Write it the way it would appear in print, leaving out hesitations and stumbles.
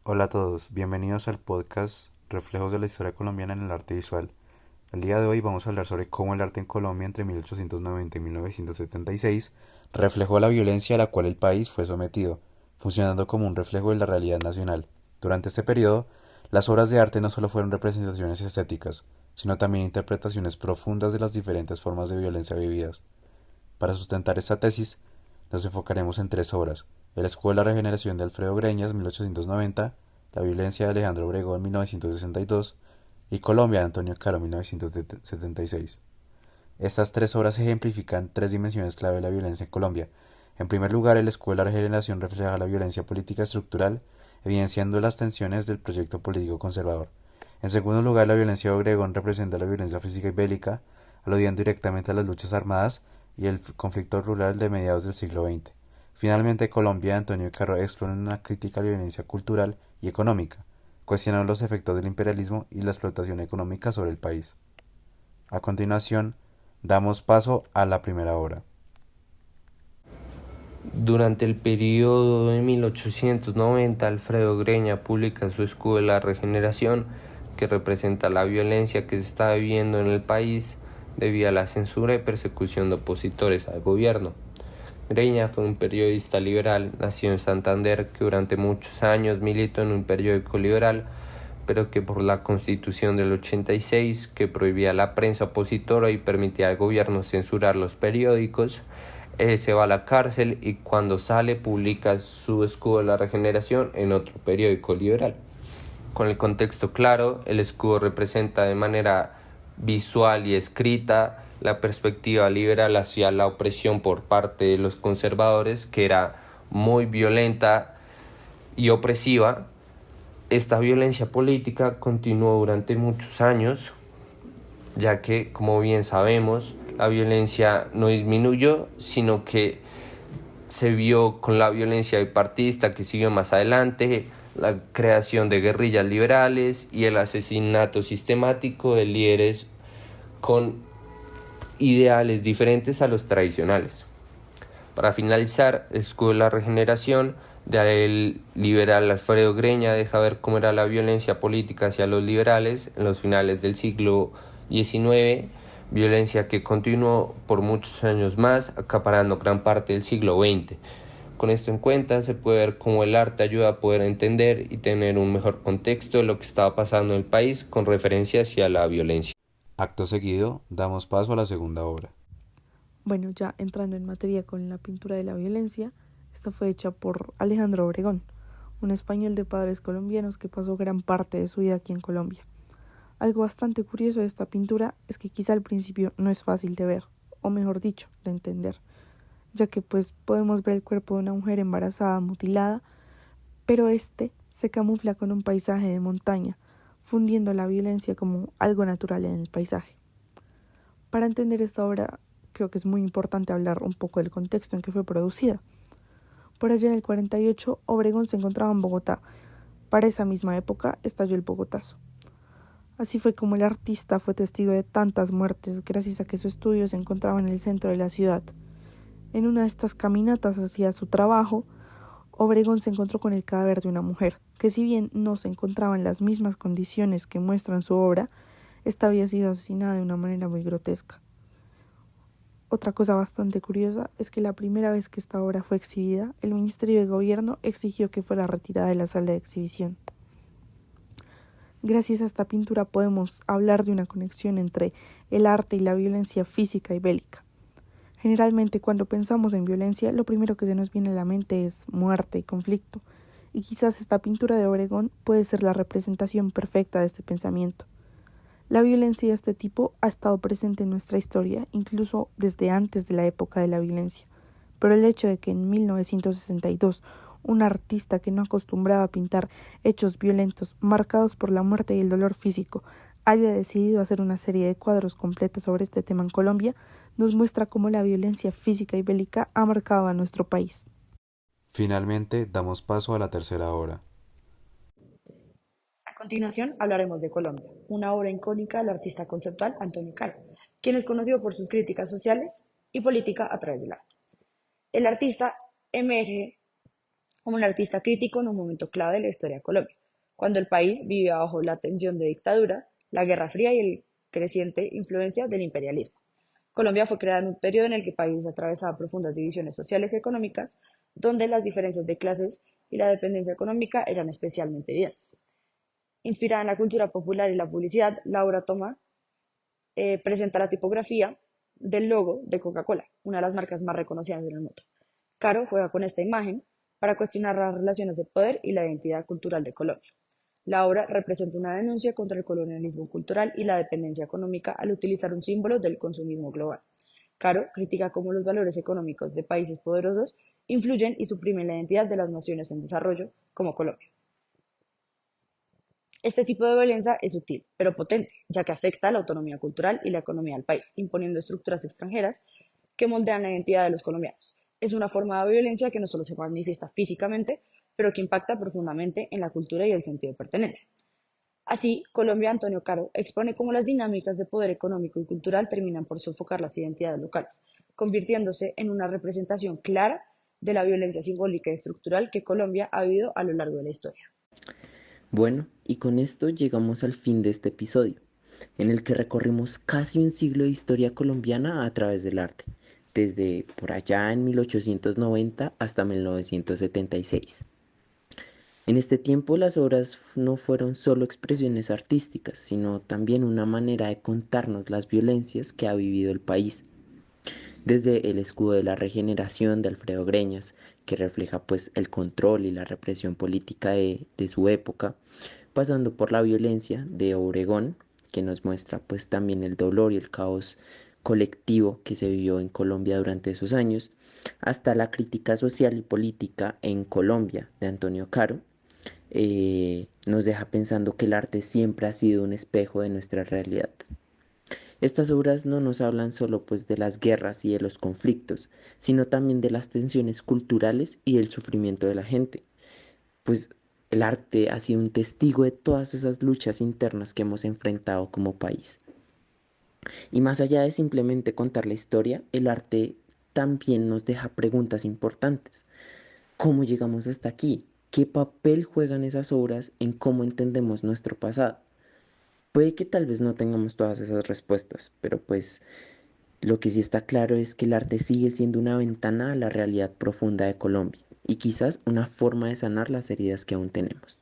Hola a todos, bienvenidos al podcast Reflejos de la Historia Colombiana en el Arte Visual. El día de hoy vamos a hablar sobre cómo el arte en Colombia entre 1890 y 1976 reflejó la violencia a la cual el país fue sometido, funcionando como un reflejo de la realidad nacional. Durante este periodo, las obras de arte no solo fueron representaciones estéticas, sino también interpretaciones profundas de las diferentes formas de violencia vividas. Para sustentar esta tesis, nos enfocaremos en tres obras: El escudo de la regeneración de Alfredo Breñas, 1890, La violencia de Alejandro Obregón, 1962, y Colombia de Antonio Caro, 1976. Estas tres obras ejemplifican tres dimensiones clave de la violencia en Colombia. En primer lugar, el escudo de la regeneración refleja la violencia política estructural, evidenciando las tensiones del proyecto político conservador. En segundo lugar, la violencia de Obregón representa la violencia física y bélica, aludiendo directamente a las luchas armadas y el conflicto rural de mediados del siglo XX. Finalmente, Colombia de Antonio Caro explora una crítica a la violencia cultural y económica, cuestionando los efectos del imperialismo y la explotación económica sobre el país. A continuación, damos paso a la primera obra. Durante el periodo de 1890, Alfredo Breña publica su Escudo de la Regeneración, que representa la violencia que se está viviendo en el país debido a la censura y persecución de opositores al gobierno. Breña fue un periodista liberal, nacido en Santander, que durante muchos años militó en un periódico liberal, pero que por la Constitución del 86, que prohibía la prensa opositora y permitía al gobierno censurar los periódicos, se va a la cárcel y cuando sale publica su Escudo de la Regeneración en otro periódico liberal. Con el contexto claro, el escudo representa de manera visual y escrita la perspectiva liberal hacia la opresión por parte de los conservadores, que era muy violenta y opresiva. Esta violencia política continuó durante muchos años, ya que, como bien sabemos, la violencia no disminuyó, sino que se vio con la violencia bipartidista que siguió más adelante, la creación de guerrillas liberales y el asesinato sistemático de líderes con ideales diferentes a los tradicionales. Para finalizar, el escudo de la regeneración del liberal Alfredo Breña deja ver cómo era la violencia política hacia los liberales en los finales del siglo XIX, violencia que continuó por muchos años más, acaparando gran parte del siglo XX. Con esto en cuenta, se puede ver cómo el arte ayuda a poder entender y tener un mejor contexto de lo que estaba pasando en el país con referencia hacia la violencia. Acto seguido, damos paso a la segunda obra. Bueno, ya entrando en materia con la pintura de la violencia, esta fue hecha por Alejandro Obregón, un español de padres colombianos que pasó gran parte de su vida aquí en Colombia. Algo bastante curioso de esta pintura es que quizá al principio no es fácil de ver, o mejor dicho, de entender, ya que pues podemos ver el cuerpo de una mujer embarazada mutilada, pero este se camufla con un paisaje de montaña, fundiendo la violencia como algo natural en el paisaje. Para entender esta obra, creo que es muy importante hablar un poco del contexto en que fue producida. Por allá en el 48, Obregón se encontraba en Bogotá. Para esa misma época estalló el Bogotazo. Así fue como el artista fue testigo de tantas muertes gracias a que su estudio se encontraba en el centro de la ciudad. En una de estas caminatas hacia su trabajo, Obregón se encontró con el cadáver de una mujer, que si bien no se encontraba en las mismas condiciones que muestra en su obra, esta había sido asesinada de una manera muy grotesca. Otra cosa bastante curiosa es que la primera vez que esta obra fue exhibida, el Ministerio de Gobierno exigió que fuera retirada de la sala de exhibición. Gracias a esta pintura podemos hablar de una conexión entre el arte y la violencia física y bélica. Generalmente cuando pensamos en violencia, lo primero que se nos viene a la mente es muerte y conflicto, y quizás esta pintura de Obregón puede ser la representación perfecta de este pensamiento. La violencia de este tipo ha estado presente en nuestra historia, incluso desde antes de la época de la violencia, pero el hecho de que en 1962 un artista que no acostumbraba a pintar hechos violentos marcados por la muerte y el dolor físico haya decidido hacer una serie de cuadros completos sobre este tema en Colombia, nos muestra cómo la violencia física y bélica ha marcado a nuestro país. Finalmente, damos paso a la tercera obra. A continuación hablaremos de Colombia, una obra icónica del artista conceptual Antonio Caro, quien es conocido por sus críticas sociales y política a través del arte. El artista emerge como un artista crítico en un momento clave de la historia de Colombia, cuando el país vivía bajo la tensión de dictadura, la Guerra Fría y el creciente influencia del imperialismo. Colombia fue creada en un periodo en el que el país atravesaba profundas divisiones sociales y económicas, donde las diferencias de clases y la dependencia económica eran especialmente evidentes. Inspirada en la cultura popular y la publicidad, la obra presenta la tipografía del logo de Coca-Cola, una de las marcas más reconocidas en el mundo. Caro juega con esta imagen para cuestionar las relaciones de poder y la identidad cultural de Colombia. La obra representa una denuncia contra el colonialismo cultural y la dependencia económica al utilizar un símbolo del consumismo global. Caro critica cómo los valores económicos de países poderosos influyen y suprimen la identidad de las naciones en desarrollo, como Colombia. Este tipo de violencia es sutil, pero potente, ya que afecta a la autonomía cultural y la economía del país, imponiendo estructuras extranjeras que moldean la identidad de los colombianos. Es una forma de violencia que no solo se manifiesta físicamente, pero que impacta profundamente en la cultura y el sentido de pertenencia. Así, Colombia Antonio Caro expone cómo las dinámicas de poder económico y cultural terminan por sofocar las identidades locales, convirtiéndose en una representación clara de la violencia simbólica y estructural que Colombia ha vivido a lo largo de la historia. Bueno, y con esto llegamos al fin de este episodio, en el que recorrimos casi un siglo de historia colombiana a través del arte, desde por allá en 1890 hasta 1976. En este tiempo las obras no fueron solo expresiones artísticas, sino también una manera de contarnos las violencias que ha vivido el país. Desde el escudo de la regeneración de Alfredo Greñas, que refleja pues el control y la represión política de su época, pasando por la violencia de Obregón, que nos muestra pues también el dolor y el caos colectivo que se vivió en Colombia durante esos años, hasta la crítica social y política en Colombia de Antonio Caro, nos deja pensando que el arte siempre ha sido un espejo de nuestra realidad. Estas obras no nos hablan solo pues de las guerras y de los conflictos, sino también de las tensiones culturales y del sufrimiento de la gente, pues el arte ha sido un testigo de todas esas luchas internas que hemos enfrentado como país. Y más allá de simplemente contar la historia, el arte también nos deja preguntas importantes. ¿Cómo llegamos hasta aquí? ¿Qué papel juegan esas obras en cómo entendemos nuestro pasado? Puede que tal vez no tengamos todas esas respuestas, pero pues lo que sí está claro es que el arte sigue siendo una ventana a la realidad profunda de Colombia y quizás una forma de sanar las heridas que aún tenemos.